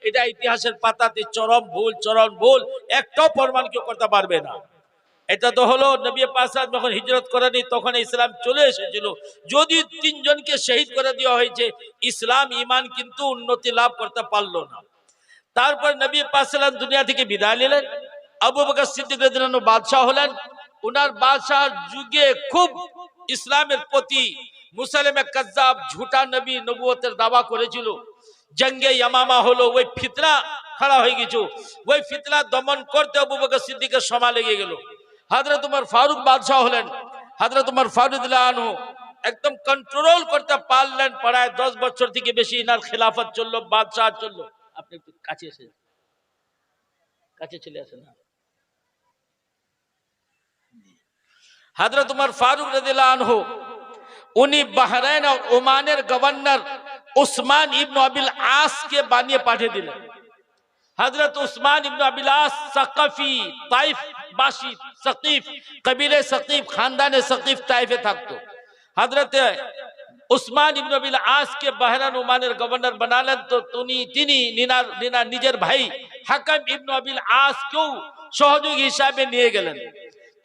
এটা ইতিহাসের পাতাতে চরম ভুল, একটাও প্রমাণ কেউ করতে পারবে না। এটা তো হলো নবী পাক সাল্লাল্লাহু আলাইহি ওয়াসাল্লাম যখন হিজরত করেনি তখন ইসলাম চলে এসেছিল। যদি তিনজনকে শহীদ করে দেওয়া হয়েছে, ইসলাম ঈমান কিন্তু উন্নতি লাভ করতে পারলো না। তারপর নবী পাক সাল্লাল্লাহু আলাইহি ওয়াসাল্লাম দুনিয়া থেকে বিদায় নিলেন। আবু বকর সিদ্দিক রাদিয়াল্লাহু আনহু বাদশাহ হলেন। উনার বাদশাহ যুগে খুব ইসলামের প্রতি মুসাইলিমা কাজ্জাব ঝুটা নবী নবুয়তের দাবা করেছিল। জঙ্গে ইয়ামামা হলো, ওই ফিতনা খাড়া হয়ে গেছে। ওই ফিতনা দমন করতে আবু বকর সিদ্দিকের সময় লেগে গেল। হযরত উমর ফারুক বাদশাহ হলেন। হযরত উমর ফারুক রাদিয়াল্লাহু আনহু একদম কন্ট্রোল করতে পারলেন। প্রায় 10 বছর থেকে বেশি ইনার খেলাফত চললো, বাদশাহ চললো। আপনি একটু কাছে চলে আসেন। হযরত উমর ফারুক রাদিয়াল্লাহু আনহু উনি বাহরাইন और ওমানের গভর্নর উসমান ইবনে আবিল আস কে বানিয়ে পাঠিয়ে দিলেন। হযরত উসমান ইবনে আবিল আস সাকাফি তাইফ বাসী, সাকিফ কবিলে সাকিফ, খানদানে সাকিফ তাইফে থাকতো। হযরত উসমান ইবনে আবিল আস কে বাহরাইন ওমানের গভর্নর বানালেন। তো তিনি নিজের ভাই হাকাম ইবনে আবিল আস কেও সহযোগী হিসাবে নিয়ে গেলেন।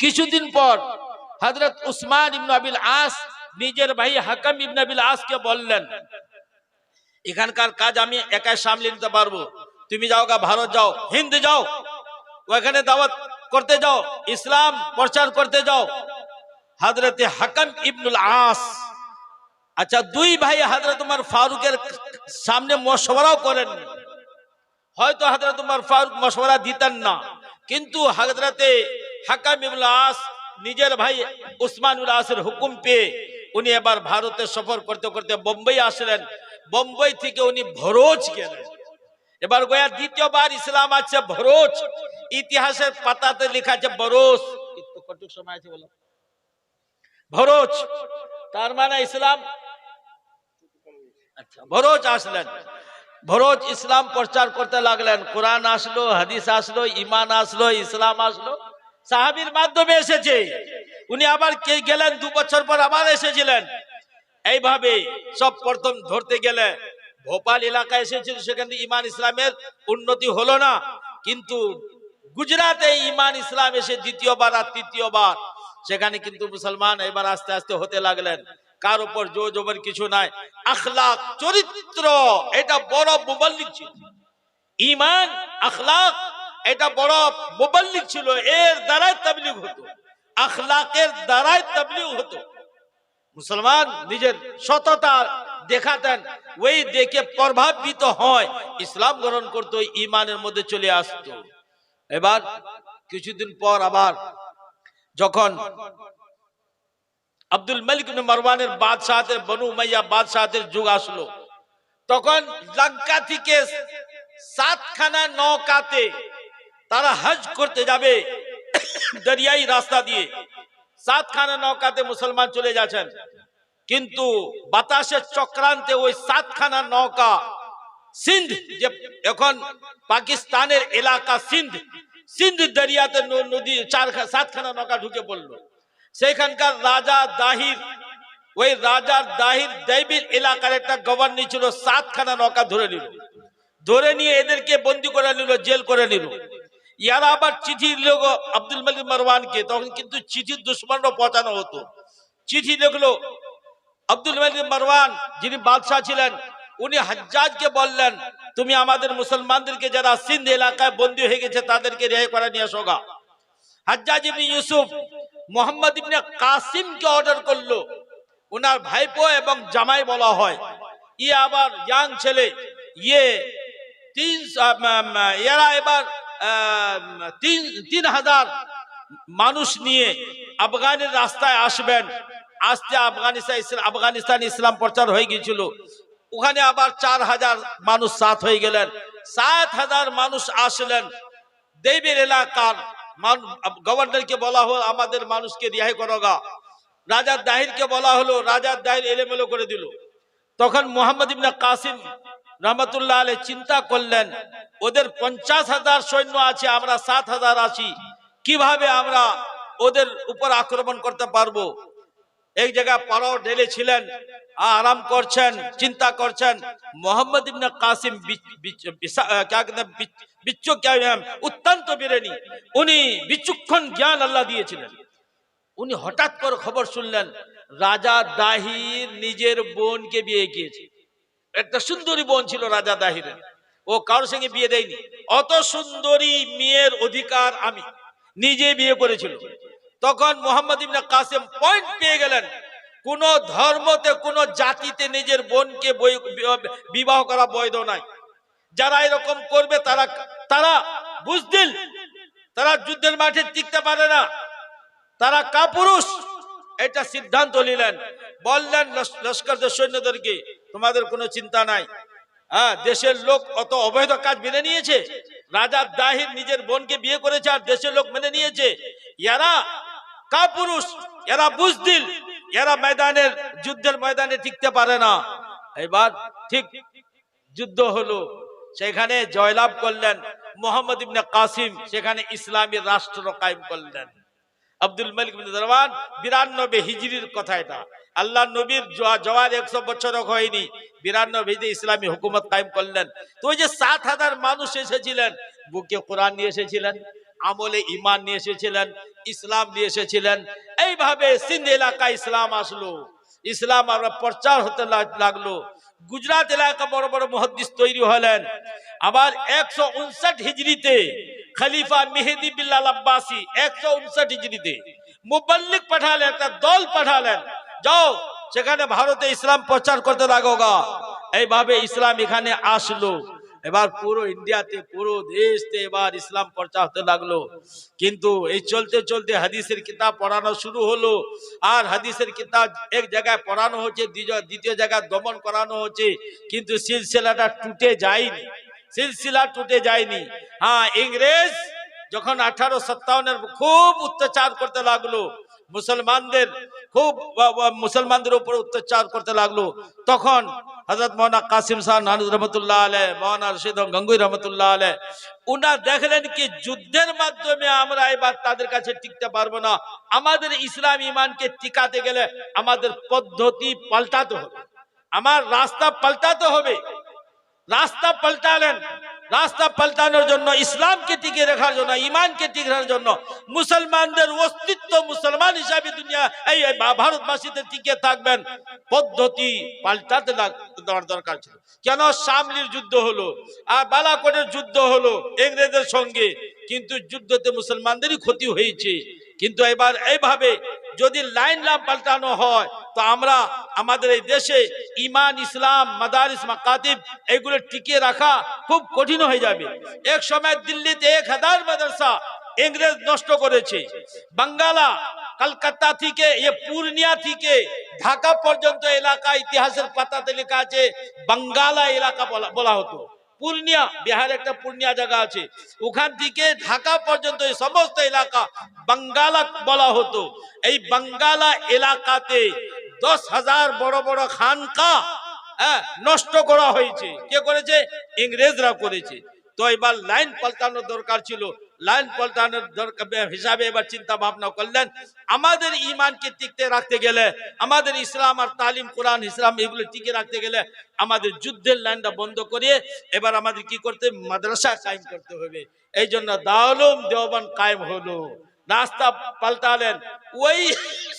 কিছুদিন পর হযরত উসমান ইবনে আবিল আস নিজের ভাই হাকাম ইবনে আবিল আস কে বললেন, এখানকার কাজ আমি একাই সামলে নিতে পারবো, তুমি যাওগা ভারত যাও, হিন্দ যাও, ওখানে দাওয়াত করতে যাও, ইসলাম প্রচার করতে যাও। হযরত হাকাম ইবনুল আস, আচ্ছা দুই ভাই হযরত উমর ফারুকের সামনে মশওয়ারাও করেন। হয়তো হযরত উমর ফারুক মশওয়ারা দিতেন না, কিন্তু হযরত হাকাম ইবনুল আস নিজের ভাই উসমান ইবনুল আসের হুকুম পেয়ে উনি এবার ভারতে সফর করতে করতে বোম্বাই আসলেন। বোম্বাই থেকে উনি ভরোচ গেলেন। এবার গোয়া দ্বিতীয়বার ইসলাম আছে ভরোচ। ইতিহাসের পাতাতে লেখা আছে বরোচ, কতটুকু সময় আছে বলো, ভরোচ তার মানে ইসলাম। আচ্ছা, ভরোচ আসলেন। ভরোচ ইসলাম প্রচার করতে লাগলেন। কোরআন আসলো, হাদিস আসলো, ঈমান আসলো, ইসলাম আসলো, সাহাবীর মাধ্যমে এসেছে। উনি আবার গেলেন 2 বছর পর আবার এসেছিলেন। এইভাবে সব প্রথম ধরতে গেলে ভোপাল এলাকায় এসেছিল, সেখানে ঈমান ইসলামের উন্নতি হলো না। কিন্তু গুজরাটে ঈমান ইসলাম এসে দ্বিতীয়বার আর তৃতীয়বার, সেখানে কিন্তু মুসলমান এবার আস্তে আস্তে হতে লাগলেন। কার উপর জোর জবর কিছু নাই, আখলাক চরিত্র এটা বড় মুবাল্লিগ ছিল। ঈমান আখলাক এটা বড় মুবাল্লিগ ছিল। এর দ্বারাই তাবলীগ হতো, আখলাকের দ্বারাই তাবলীগ হতো। মুসলমান নিজের সততা দেখাতেন, ওই দেখে প্রভাবিত হয়, ইসলাম গ্রহণ করতো, ঈমানের মধ্যে চলে আসতো। এবার কিছুদিন পর আবার যখন আব্দুল মালিক ইবনে মারওয়ানের বাদশাহতের, বনু উমাইয়া বাদশাহতের যুগ আসলো, তখন লঙ্কা থেকে 7খানা নৌকাতে তারা হজ করতে যাবে দরিয়াই রাস্তা দিয়ে। 7খানা নৌকাতে মুসলমান চলে যাচ্ছেন, কিন্তু বাতাসের চক্রান্তে ওই 7খানা নৌকা সিন্ধ, যে এখন পাকিস্তানের এলাকা সিন্ধ দরিয়াতে নদী 7খানা নৌকা ঢুকে পড়লো। সেখানকার রাজা দাহির, ওই রাজার দাহির দেবীর এলাকার একটা গভর্নর ছিল, 7খানা নৌকা ধরে নিয়ে এদেরকে বন্দী করে নিল, জেল করে নিল। ইয়ারা আবার চিঠি লিখলো আব্দুল মালিক মারওয়ানকে, তখন কিন্তু চিঠি দুশ্মনরা পৌঁছানো হতো। চিঠি লিখলো আব্দুল মালিক মারওয়ান, যিনি বাদশাহ ছিলেন, উনি হাজ্জাজকে বললেন, তুমি আমাদের মুসলমানদেরকে যারা সিন্ধ এলাকায় বন্দী হয়ে গেছে তাদেরকে রেহাই করে নিয়ে আসোগা। হাজ্জাজ ইবনে ইউসুফ মোহাম্মদ ইবনে কাসিমকে অর্ডার করলো, উনার ভাইপো এবং জামাই বলা হয়। ইয়ে আবার ইয়াং ছেলে, এরা এবার 3000 মানুষ নিয়ে আফগানের রাস্তায় আসবেন। আসতে আফগানিস্তান ইসলাম প্রচার হয়ে গিয়েছিল। ওখানে আবার 4000 মানুষ সাথ হয়ে গেলেন। 7000 মানুষ আসলেন। দেবের এলাকার গভর্নরকে বলা হলো, আমাদের মানুষকে রিহাই করোগা। রাজা দাহিরকে বলা হলো, রাজা দাহির এলোমেলো করে দিল। তখন মোহাম্মদ ইবনে কাসিম রহমতুল্লাহ আলাইহি চিন্তা করলেন, ওদের 50,000 সৈন্য আছে, আমরা 7000 আছি, কিভাবে আমরা ওদের উপর আক্রমণ করতে পারবো? এক জায়গায় পাড়াও ঢেলেছিলেন, আরাম করছেন, চিন্তা করছেন। মোহাম্মদ ইবনে কাসিম অত্যন্ত বিরেনি, উনি বিচক্ষণ জ্ঞান আল্লাহ দিয়েছিলেন। উনি হঠাৎ করে খবর শুনলেন রাজা দাহির নিজের বোনকে বিয়ে গিয়েছে। একটা সুন্দরী বোন ছিল রাজা দাহিরের, ও কারোর সঙ্গে বিয়ে দেয়নি। অত সুন্দরী মেয়ের অধিকার আমি, নিজে বিয়ে করেছিল। তখন মোহাম্মদ ইবনে কাসিম পয়েন্ট পেয়ে গেলেন, কোন ধর্মতে কোন জাতিতে নিজের বোনকে বিবাহ করা বৈধ নাই। যারা এরকম করবে তারা তারা বুজদিল, তারা যুদ্ধের মাঠে টিকতে পারে না, তারা কাপুরুষ। এটা সিদ্ধান্ত নিলেন, বললেন লস্করদের সৈন্যদেরকে, তোমাদের কোনো চিন্তা নাই, দেশের লোক অত অবৈধ কাজ মেনে নিয়েছে, রাজা দাহির নিজের বোনকে বিয়ে করেছে আর দেশের লোক মেনে নিয়েছে, এরা কাপুরুষ, এরা বুজদিল, এরা ময়দানের যুদ্ধের ময়দানে টিকতে পারে না। এবার ঠিক যুদ্ধ হলো, সেখানে জয়লাভ করলেন মোহাম্মদ ইবনে কাসিম, সেখানে ইসলামী রাষ্ট্র কায়েম করলেন। আব্দুল মালিক বিন মারওয়ান 92 হিজরির কথা এটা, আল্লাহ নবীর জওয়ান 100 বছর হয়নি, 92 হিজরি ইসলামী হুকুমত কায়েম করলেন। তো ওই যে 7000 মানুষ এসেছিলেন, বুকে কোরআন নিয়ে এসেছিলেন, আমলে ঈমান নিয়ে এসেছিলেন, ইসলাম নিয়ে এসেছিলেন। এইভাবে সিন্ধ এলাকায় ইসলাম আসলো, ইসলাম আমরা প্রচার হতে লাগলো। গুজরাট এলাকা বড় বড় মুহাদ্দিস তৈরি হলেন। আবার 159 হিজরিতে খলিফা মেহেদি বিল্লাল আব্বাসী 159 হিজরিতে মুবাল্লিগ পাঠালেন, একটা দল পাঠালেন, যাও সেখানে ভারতে ইসলাম প্রচার করতে লাগোগা। এইভাবে ইসলাম এখানে আসলো। এবার পুরো ইন্ডিয়াতে, পুরো দেশে এবার ইসলাম প্রচার হতে লাগলো। কিন্তু এই চলতে চলতে হাদিসের কিতাব পড়ানো শুরু হলো, আর হাদিসের কিতাব এক জায়গায় পড়ানো হচ্ছে, দ্বিতীয় জায়গায় দমন করানো হচ্ছে, কিন্তু সিলসিলাটা টুটে যায়নি, সিলসিলা টুটে যায়নি। হ্যাঁ, ইংরেজ যখন 1857-এর খুব অত্যাচার করতে লাগলো, মুসলমানদের উপর অত্যাচার করতে লাগলো, তখন হযরত মাওলানা কাসিম শাহ নানুর রহমতুল্লাহ আলাইহ, মাওলানা রশিদ গঙ্গুই রহমতুল্লাহ আলাইহ, উনারা দেখলেন কি যুদ্ধের মাধ্যমে আমরা এবার তাদের কাছে টিকতে পারবো না, আমাদের ইসলাম ইমানকে টিকাতে গেলে আমাদের পদ্ধতি পাল্টাতে হবে, আমার রাস্তা পাল্টাতে হবে। রাস্তা পাল্টালেন, রাস্তা পাল্টানোর জন্য, ইসলামকে টিকে রাখার জন্য, ইমানকে টিকে রাখার জন্য, মুসলমানদের অস্তিত্ব মুসলমান হিসাবে দুনিয়া এই ভারতবাসীতে টিকে থাকবেন, পদ্ধতি পাল্টাতে দরকার ছিল। কেন শামলির যুদ্ধ হলো আর বালাকোটের যুদ্ধ হলো ইংরেজদের সঙ্গে, কিন্তু যুদ্ধতে মুসলমানদেরই ক্ষতি হয়েছে। কিন্তু এবার এইভাবে যদি লাইন না পাল্টানো হয়, তো আমরা আমাদের এই দেশে ইমান, ইসলাম, মাদারিস, মাকাতিব এগুলো টিকিয়ে রাখা খুব কঠিন হয়ে যাবে। এক সময় দিল্লিতে 1000 মাদ্রাসা ইংরেজ নষ্ট করেছে। বাঙ্গালা, কলকাতা থেকে পূর্ণিয়া থেকে ঢাকা পর্যন্ত এলাকা ইতিহাসের পাতাতে লেখা আছে বাঙ্গালা এলাকা বলা হতো। পূর্ণিয়া, বিহারে একটা পূর্ণিয়া জায়গা আছে, ওখান থেকে ঢাকা পর্যন্ত এই সমস্ত এলাকা বাঙ্গালা বলা হতো। এই বাঙ্গালা এলাকাতে 10,000 বড় বড় খানকা নষ্ট করা হয়েছে। কে করেছে? ইংরেজরা করেছে। তো এবার লাইন পাল্টানোর দরকার ছিল। লাইন পাল্টানোর দরকার হিসাবে এবার চিন্তা ভাবনা করলেন, আমাদের ইমানকে টিকে রাখতে গেলে, আমাদের ইসলাম আর তালিম, কোরআন, ইসলাম এগুলো টিকে রাখতে গেলে আমাদের যুদ্ধের লাইনটা বন্ধ করিয়ে এবার আমাদের কি করতে, মাদ্রাসা কায়েম করতে হবে। এই জন্য দারুল উলুম দেওবন্দ কায়েম হলো। রাস্তা পাল্টালেন, ওই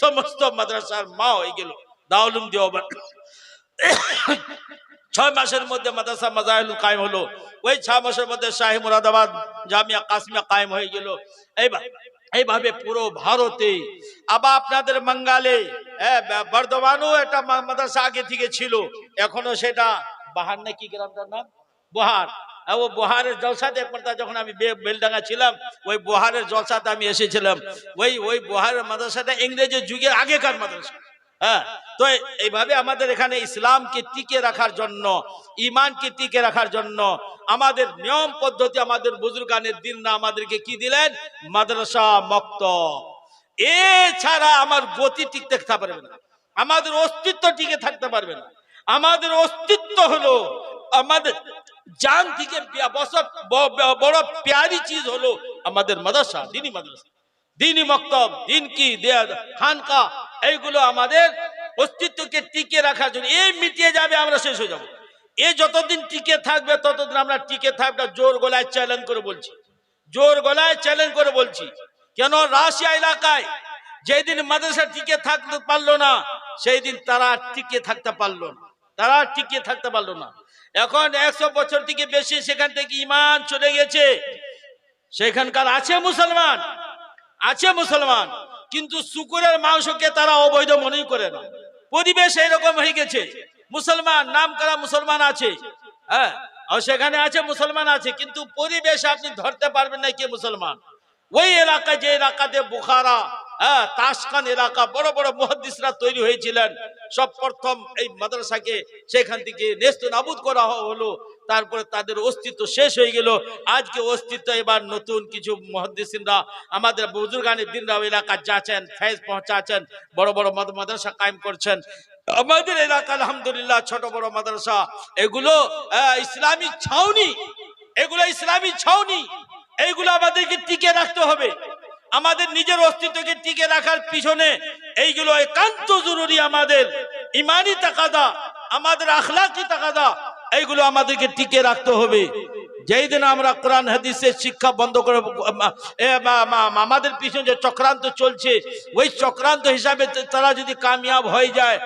সমস্ত মাদ্রাসার মা হয়ে গেল দারুল উলুম দেওবন্দ। 6 মাসের মধ্যে মাদ্রাসা মাজাহিলুল কায়েম হলো। ওই 6 মাসের মধ্যে শাহী মুরাদাবাদ জামিয়া কাসিমিয়া কায়েম হয়ে গেল। এইভাবে পুরো ভারতে। আবার আপনাদের বাঙ্গালে বর্ধমানও একটা মাদ্রাসা আগে থেকে ছিল, এখনো সেটা বাহার না কি গ্রামটার নাম, বহার। ও বহারের জলসাতে একবার যখন আমি বেলডাঙ্গা ছিলাম, ওই বহারের জলসাতে আমি এসেছিলাম। ওই বহারের মাদ্রাসাটা ইংরেজের যুগের আগেকার মাদ্রাসা। হ্যাঁ, তো এইভাবে আমাদের এখানে ইসলামকে টিকে রাখার জন্য, ইমানকে টিকে রাখার জন্য আমাদের নিয়ম পদ্ধতি, আমাদের বুজুর্গানের দিন না আমাদেরকে কি দিলেন? মাদ্রাসা, মক্তব। এছাড়া আমার গতি টিকে থাকতে পারবে না, আমাদের অস্তিত্ব টিকে থাকতে পারবে না। আমাদের অস্তিত্ব হলো, আমাদের জান থেকে বড় প্যারি চিজ হলো আমাদের মাদ্রাসা, দিনী মাদ্রাসা, দিনী মক্তব, দিন কি খানকা। এইগুলো আমাদের অস্তিত্বকে টিকে রাখার জন্য। এই মিটিয়ে যাবে, আমরা শেষ হয়ে যাব। এই যতদিন টিকে থাকবে ততদিন আমরা টিকে থাকবে। জোর গলায় চ্যালেঞ্জ করে বলছি, জোর গলায় চ্যালেঞ্জ করে বলছি। কেন রাশিয়া এলাকায় যেদিন মাদ্রাসা টিকে থাকতে পারলো না, সেই দিন তারা টিকে থাকতে পারলো না, তারা টিকে থাকতে পারলো না। এখন 100 বছর থেকে বেশি সেখান থেকে ঈমান চলে গেছে। সেখানকার আছে মুসলমান, আছে মুসলমান, কিন্তু শুকুরের মাংসকে তারা অবৈধ মনেই করে না। পরিবেশ এইরকম হয়ে গেছে, মুসলমান নাম করা মুসলমান আছে, হ্যাঁ, আর সেখানে আছে মুসলমান আছে, কিন্তু পরিবেশ আপনি ধরতে পারবেন না কে মুসলমান। ওই এলাকায়, যে এলাকাতে বুখারা, হ্যাঁ, তাশকান এলাকা, বড় বড় মুহাদ্দিসরা তৈরি হয়েছিলেন, সব প্রথম এই মাদ্রাসাকে সেখান থেকে নেস্তনাবুদ করা হলো। তারপরে তাদের অস্তিত্ব শেষ হয়ে গেল। আজকে অস্তিত্ব এবার নতুন কিছু মুহাদ্দিসিনরা, আমাদের বুজুর্গানি দিনরা ওই এলাকা যাচ্ছেন, ফেজ পৌঁছাচ্ছেন, বড় বড় মাদ্রাসা কায়েম করছেন। আমাদের এলাকা আলহামদুলিল্লাহ ছোট বড় মাদ্রাসা, এগুলো ইসলামী ছাউনি, এগুলো ইসলামী ছাউনি। এইগুলো আমাদেরকে টিকে রাখতে হবে। আমাদের নিজের অস্তিত্বকে টিকে রাখার পিছনে এইগুলো একান্ত জরুরি। আমাদের ইমানি তাকাদা, আমাদের আখলাকি তাকাদা, এইগুলো আমাদেরকে টিকে রাখতে হবে। যেই দিন আমরা কোরআন হাদিসের শিক্ষা বন্ধ করে আমাদের পিছনে যে চক্রান্ত চলছে, ওই চক্রান্ত হিসাবে তারা যদি কামিয়াব হয়ে যায়,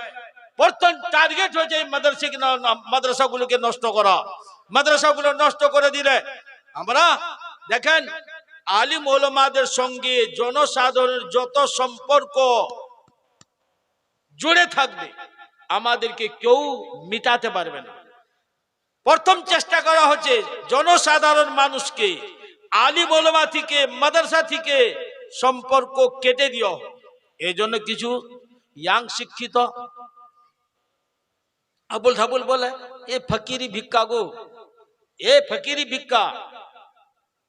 প্রথম টার্গেট হচ্ছে এই মাদ্রাসাগুলোকে নষ্ট করা। মাদ্রাসাগুলো নষ্ট করে দিলে আমরা দেখেন, আলিম ওলামাদের সঙ্গে জনসাধারণের যত সম্পর্ক জুড়ে থাকবে, আমাদেরকে কেউ মিটাতে পারবে না। প্রথম চেষ্টা করা হচ্ছে জনসাধারণ মানুষকে আলিম ওলামা থেকে, মাদ্রাসা থেকে সম্পর্ক কেটে দিও। এই জন্য কিছু ইয়াং শিক্ষিত আবুল ধাবুল বলে, এ ফকিরি ভিক্ষা গো, এ ফকিরি ভিক্ষা।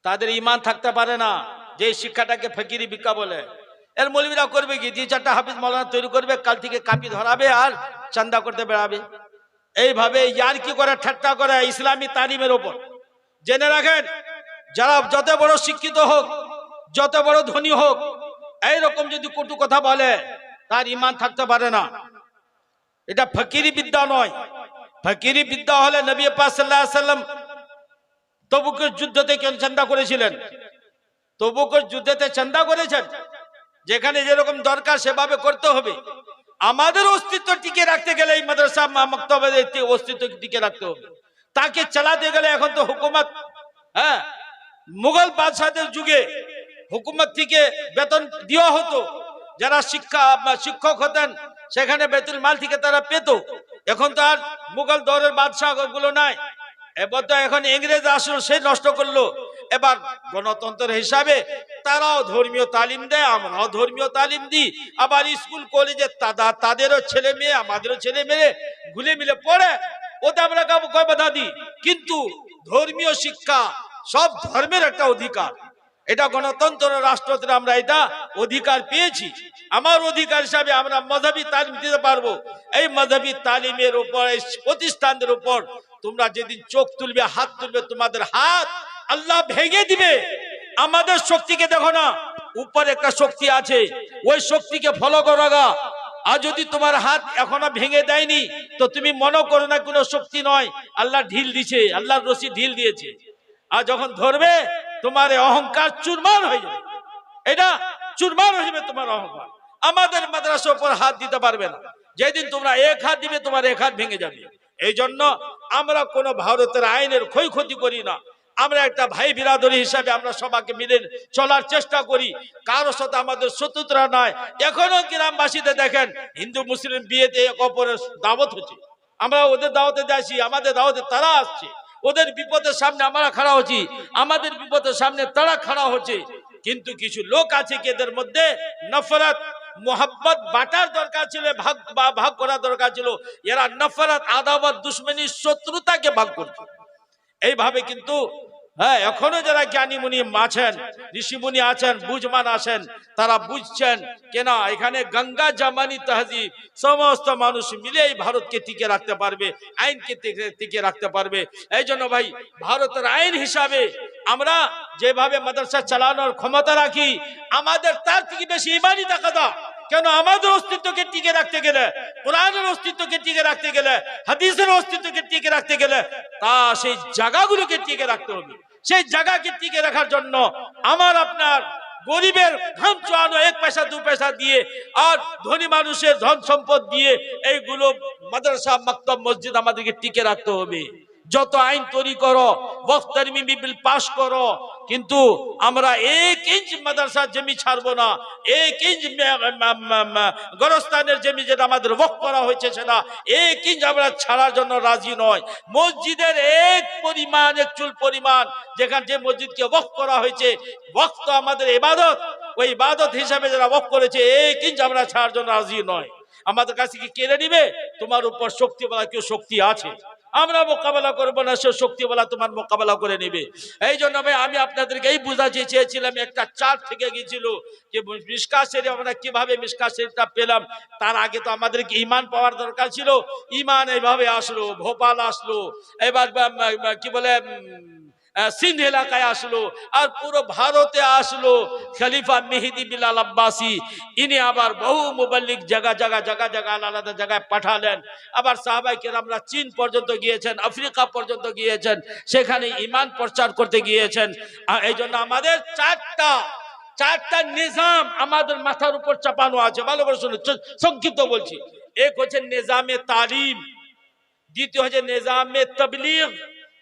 তাদের ইমান থাকতে পারে না যে শিক্ষাটাকে ফকিরি ভিক্ষা বলে। এর মৌলবীরা করবে কি, 2-4টা হাফিজ মাওলানা তৈরি করবে, কাল থেকে কাপি ধরাবে আর চান্দা করতে বেড়াবে। এইভাবে ইয়ার কি করে, ঠাট্টা করে ইসলামী তালিমের ওপর। জেনে রাখেন, যারা যত বড় শিক্ষিত হোক, যত বড় ধনী হোক, এইরকম যদি কটু কথা বলে, তার ইমান থাকতে পারে না। এটা ফকিরি বিদ্যা নয়। ফকিরি বিদ্যা হলে নবী পাক সাল্লাল্লাহু আলাইহি ওয়াসাল্লাম তবুকের যুদ্ধতে কেন চাঁদা করেছিলেন? তবুকের যুদ্ধতে চাঁদা করেছেন। যেখানে যেরকম দরকার সেভাবে করতে হবে। আমাদের অস্তিত্ব টিকে রাখতে গেলে এই মাদ্রাসা মাকতাবের অস্তিত্ব টিকে রাখতে হবে। তাকে চালাতে গেলে এখন তো হুকুমত, হ্যাঁ, মুঘল বাদশাদের যুগে হুকুমত থেকে বেতন দেওয়া হতো। যারা শিক্ষক হতেন সেখানে বেতুল মাল থেকে তারা পেত। এখন তো আর মুঘল দৌরের বাদশাহ গুলো নাই। এবার তো এখন ইংরেজ আসলো, সে নষ্ট করলো। এবার গণতন্ত্র হিসাবে তারাও ধর্মীয় তালিম দেয়, আমরাও ধর্মীয় তালিম দিই। আবার স্কুল কলেজে তাদেরও ছেলে মেয়ে, আমাদেরও ছেলে মেয়ে ঘুলে মিলে পড়ে, ওতে আমরা কয় বাধা দিই। কিন্তু ধর্মীয় শিক্ষা সব ধর্মের একটা অধিকার। এটা গণতন্ত্র রাষ্ট্রতে আমরা এটা অধিকার পেয়েছি। আমার অধিকার হিসাবে আমরা মাযহাবী তালিম দিতে পারবো। এই মাযহাবী তালিমের উপর, এই প্রতিষ্ঠানদের উপর তোমরা যেদিন চোখ তুলবে, হাত তুলবে, তোমাদের হাত আল্লাহ ভেঙে দিবে। আমাদের শক্তিকে দেখো না, উপরে একটা শক্তি আছে, ওই শক্তিকে ফলো করো গা। আর যদি তোমার হাত এখনো ভেঙে দেয়নি, তো তুমি মনে করো না কোনো শক্তি নয়, আল্লাহ ঢিল দিছে, আল্লাহর রশি ঢিল দিয়েছে। আর যখন ধরবে, তোমার অহংকার চুরমার হয়ে যাবে। এটা চুরমার হয়ে যাবে তোমার অহংকার। আমাদের মাদ্রাসার উপর হাত দিতে পারবে না। যেদিন তোমরা এক হাত দিবে, তোমার এক হাত ভেঙে যাবে। এই জন্য আমরা কোনো ভারতের আইনের ক্ষয়ক্ষতি করি না। আমরা একটা ভাই বিরাদরি হিসাবে আমরা সবাইকে মিলে চলার চেষ্টা করি। কারোর সাথে আমাদের শত্রুতা নয়। এখনো গ্রামবাসীদের দেখেন, হিন্দু মুসলিম বিয়েতে এক অপরের দাওয়াত হচ্ছে, আমরা ওদের দাওয়াতে যাচ্ছি, আমাদের দাওয়াতে তারা আসছে। ওদের বিপদের সামনে আমরা খাড়া হচ্ছি, আমাদের বিপদের সামনে তারা খাড়া হচ্ছে। কিন্তু কিছু লোক আছে কি এদের মধ্যে নফরত মোহাব্বত বাটার দরকার ছিল, ভাগ করা দরকার ছিল। এরা নফরত, আদাওয়াত, দুশমনী, শত্রুতাকে ভাগ করছে। এইভাবে কিন্তু হ্যাঁ, এখনো যারা জ্ঞানী মুনি আছেন, ঋষিমুনি আছেন, বুঝমান আছেন, তারা বুঝছেন কেনা এখানে গঙ্গা জামানি তহজিব সমস্ত মানুষ মিলে এই ভারতকে টিকে রাখতে পারবে, আইনকে টিকে রাখতে পারবে। এই জন্য ভাই, ভারতের আইন হিসাবে আমরা যেভাবে মাদ্রাসা চালানোর ক্ষমতা রাখি, আমাদের তার থেকে বেশি ইমানি তাকাদা, কেন আমাদের অস্তিত্বকে টিকে রাখতে গেলে, কোরআনের অস্তিত্বকে টিকে রাখতে গেলে, হাদিসের অস্তিত্বকে টিকে রাখতে গেলে তা সেই জায়গাগুলোকে টিকে রাখতে হবে। সেই জায়গাকে টিকে রাখার জন্য আমার আপনার গরিবের ঘাম চোয়ানো 1 পয়সা 2 পয়সা দিয়ে আর ধনী মানুষের ধন সম্পদ দিয়ে এইগুলো মাদ্রাসা, মাকতাব, মসজিদ আমাদেরকে টিকে রাখতে হবে। যত আইন তৈরি করো, ওয়াকফ তারমিমি বিল পাস করো, কিন্তু আমরা 1 ইঞ্চ মাদ্রাসার জমি ছাড়বো না। 1 ইঞ্চ গোরস্থানের জমি যেটা আমাদের ওয়াকফ করা হয়েছে সেটা 1 ইঞ্চ আমরা ছাড়ার জন্য রাজি নয়। মসজিদের 1 চুল পরিমাণ যেখানে যে মসজিদকে ওয়াকফ করা হয়েছে, ওয়াকফ তো আমাদের ইবাদত, ওই ইবাদত হিসাবে যারা ওয়াকফ করেছে 1 ইঞ্চ আমরা ছাড়ার জন্য রাজি নয়। আমাদের কাছে কি কেড়ে নিবে? তোমার উপর শক্তিওয়ালা কেউ শক্তি আছে, আমরা মোকাবেলা করবো না, সে শক্তিওয়ালা তোমার মোকাবেলা করে নেবে। এই জন্য ভাই আমি আপনাদেরকে এই বুঝাতে চেয়েছিলাম, একটা চার্ট থেকে গিয়েছিল যে মিশকাত শরীফ আমরা কিভাবে মিশকাত শরীফটা পেলাম। তার আগে তো আমাদেরকে ঈমান পাওয়ার দরকার ছিল। ঈমান এইভাবে আসলো, ভোপাল আসলো, এবার কি বলে সিন্ধ এলাকায় আসলো, আর পুরো ভারতে আসলো খলিফা মেহেদি বিলাল আব্বাসী। ইনি আবার বহু মুবাল্লিগ জায়গা আলাদা জায়গায় পাঠালেন। আবার সাহাবায়ে কেরামরা চীন পর্যন্ত গিয়েছেন, আফ্রিকা পর্যন্ত গিয়েছেন, সেখানে ঈমান প্রচার করতে গিয়েছেন। এই জন্য আমাদের চারটা নিজাম আমাদের মাথার উপর চাপানো আছে। ভালো করে শুনুন, সংক্ষিপ্ত বলছি। এক হচ্ছে নিজামে তালিম, দ্বিতীয় হচ্ছে নিজামে তাবলীগ,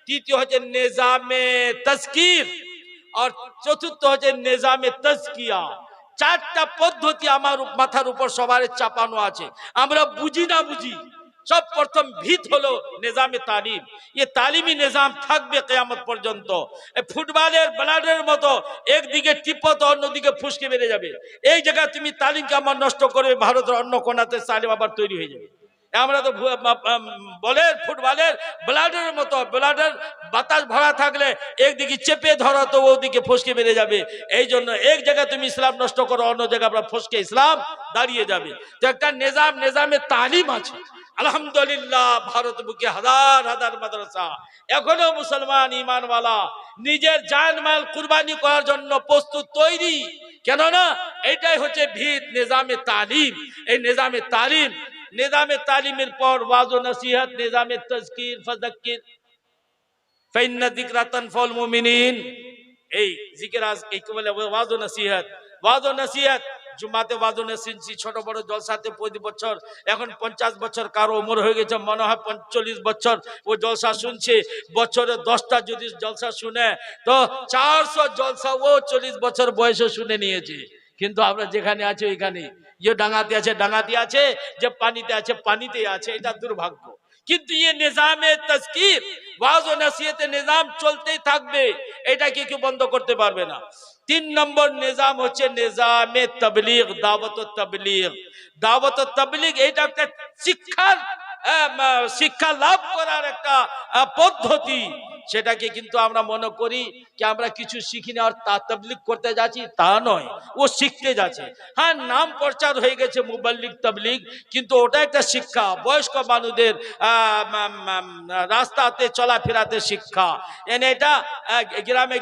তৃতীয় হচ্ছে নিজামে তাজকির, আর চতুর্থ হচ্ছে নিজামে তাজকিয়া। 4টা পদ্ধতি আমার মাথার উপর সবার চাপানো আছে। আমরা বুঝি না বুঝি, সব প্রথম ভিত হলো নিজামে তালিম। এই তালিমি নিজাম থাকবে কিয়ামত পর্যন্ত। ফুটবলের ব্লাডের মতো একদিকে টিপো তো অন্যদিকে ফুসকে বেড়ে যাবে। এই জায়গায় তুমি তালিমকে আমার নষ্ট করবে, ভারতের অন্য কোণাতে তালিম আবার তৈরি হয়ে যাবে। আমরা তো বলের ফুটবলের ব্লাডের মতো, ব্লাডের বাতাস ভরা থাকলে একদিকে চেপে ধরো তো ওদিকে ফসকে বেড়ে যাবে। এই জন্য এক জায়গায় তুমি ইসলাম নষ্ট করো, অন্য জায়গায় আমরা ফসকে ইসলাম দাঁড়িয়ে যাবে। তো একটা নিজামে তালিম আছে। আলহামদুলিল্লাহ, ভারত বুকে হাজার হাজার মাদ্রাসা, এখনো মুসলমান ইমানওয়ালা নিজের জান মাল কুরবানি করার জন্য প্রস্তুত, তৈরি। কেননা এটাই হচ্ছে ভিত নিজামে তালিম। এই নিজামে তালিমের পর ওয়াজ ও নসিহত, নিজামে তাজকির, ফাযাক্কির ফাইন্না যিকরা তানফাউল মুমিনিন। এই জিকির এই কি বলে ওয়াজ ও নসিহত। জুমাতে ওয়াজ ও নসিহত, ছোট বড় জলসাতে প্রতি বছর, এখন 50 বছর কারো উমর হয়ে গেছে, মনে হয় 45 বছর ও জলসা শুনছে। বছরে 10টা যদি জলসা শুনে তো 400 জলসা ও 40 বছর বয়সে শুনে নিয়েছে। কিন্তু আমরা যেখানে আছি ওইখানে, যে ডাঙাতে আছে, যে পানিতে আছে পানিতেই আছে। এটা দুর্ভাগ্য। কিন্তু ये নিজামে তাজকির, ওয়াজ ও নসিহতের নিজাম চলতেই থাকবে, এটাকে কেউ বন্ধ করতে পারবে না। 3 নম্বর নিজাম হচ্ছে নিজামে তাবলীগ, দাওয়াত ও তাবলীগ। এটা একটা শিক্ষা লাভ করার একটা পদ্ধতি। সেটাকে কিন্তু আমরা মনে করি কি আমরা কিছু শিখি না আর তাবলীগ করতে যাচ্ছি, তা নয়, ও শিখতে যাচ্ছে। হ্যাঁ, নাম প্রচার হয়ে গেছে মুবাল্লিগ তাবলীগ, কিন্তু ওটা একটা শিক্ষা, বয়স্ক মানুষদের রাস্তাতে চলাফেরাতে শিক্ষা। এটা গ্রামে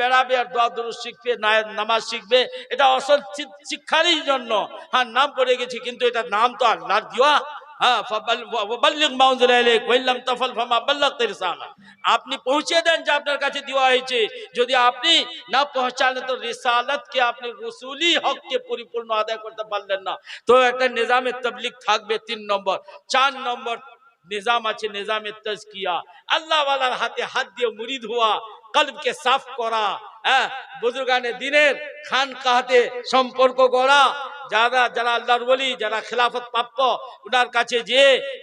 বেড়াবে আর দোয়া দুরূদ শিখবে, নামাজ শিখবে, এটা আসল শিক্ষারই জন্য। হ্যাঁ, নাম পড়ে গেছে, কিন্তু এটা নাম তো আল্লাহর দেওয়া। আপনি পৌঁছে দেন যে আপনার কাছে দেওয়া হয়েছে। যদি আপনি না পৌঁছালেন তো রিসালাতকে, আপনি রসুলি হককে পরিপূর্ণ আদায় করতে পারলেন না। তো একটা নিজামে তাবলীগ থাকবে 3 নম্বর। 4 নম্বর নিজাম আছে নিজামে তাজকিয়া, আল্লাহ ওয়ালার হাতে হাত দিয়ে মুরিদ হওয়া, কলবকে সাফ করা, বুজুর্গানে দ্বীনের খানকাহতে সম্পর্ক গড়া, যারা আল্লাহর ওলি, যারা খেলাফত প্রাপ্য, উনার কাছে যে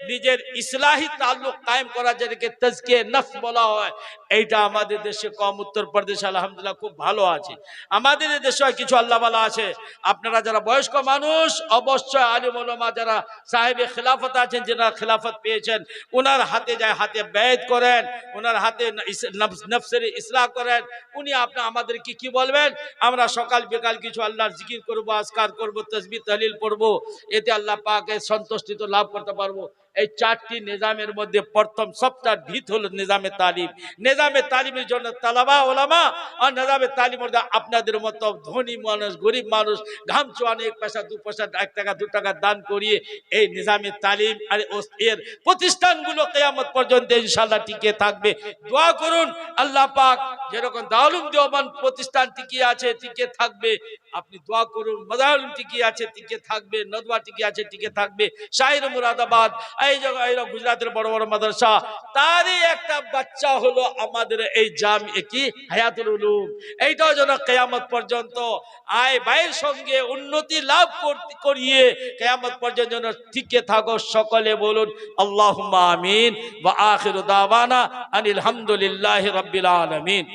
নিজের ইসলাহি তাল্লুক কায়েম করা, যেটাকে তাজকিয়ে নফস বলা হয়, এইটা আমাদের দেশে কম। উত্তরপ্রদেশ আলহামদুলিল্লাহ খুব ভালো আছে। আমাদের দেশে কিছু আল্লাহওয়ালা আছে। আপনারা যারা বয়স্ক মানুষ, অবশ্যই আলিম ওলামা যারা সাহেবে খেলাফত আছেন, যারা খেলাফত পেয়েছেন, ওনার হাতে যায়, হাতে বেয়াত করেন, ওনার হাতে নফসের ইসলাহ করেন। উনি আমাদেরকে কি বলবেন? আমরা সকাল বিকাল কিছু আল্লাহর জিকির করবো, আজকার করবো, তাসবিহ তাহলিল পড়বো, এতে আল্লাহ পাকের সন্তুষ্টি তো লাভ করতে পারবো। এই চারটি নিজামের মধ্যে প্রথম সবটার ভিত হলো নিজামে তালিম। নিজামে তালিমের জন্য তালাবা ওলামা আর নিজামে তালিমের মধ্যে আপনাদের মতো ধনী মানুষ গরিব মানুষ ঘাম চুয়ানো 1 পয়সা 2 পয়সা 1 টাকা 2 টাকা দান করিয়ে এই নিজামে তালিম আর এর প্রতিষ্ঠানগুলো কিয়ামত পর্যন্ত ইনশাআল্লাহ টিকে থাকবে। দোয়া করুন আল্লাহ পাক যেরকম দারুল উলুম দেওবন্দ প্রতিষ্ঠান টিকে আছে টিকে থাকবে, আপনি দোয়া করুন মাদারুল টিকে আছে টিকে থাকবে, নদওয়া টিকে আছে টিকে থাকবে, শাহির মুরাদাবাদ এই জায়গায় গুজরাটের বড় বড় মাদ্রাসা তারই একটা বাচ্চা হলো আমাদের এই জামি কি হায়াতুল উলুম। এইটাও যেন কিয়ামত পর্যন্ত আয় ভাইয়ের সঙ্গে উন্নতি লাভ করিয়ে কিয়ামত পর্যন্ত যেন টিকে থাকো। সকলে বলুন আল্লাহুম্মা আমিন ওয়া আখিরু দাওয়ানা আনিল হামদুলিল্লাহি রাব্বিল আলামিন।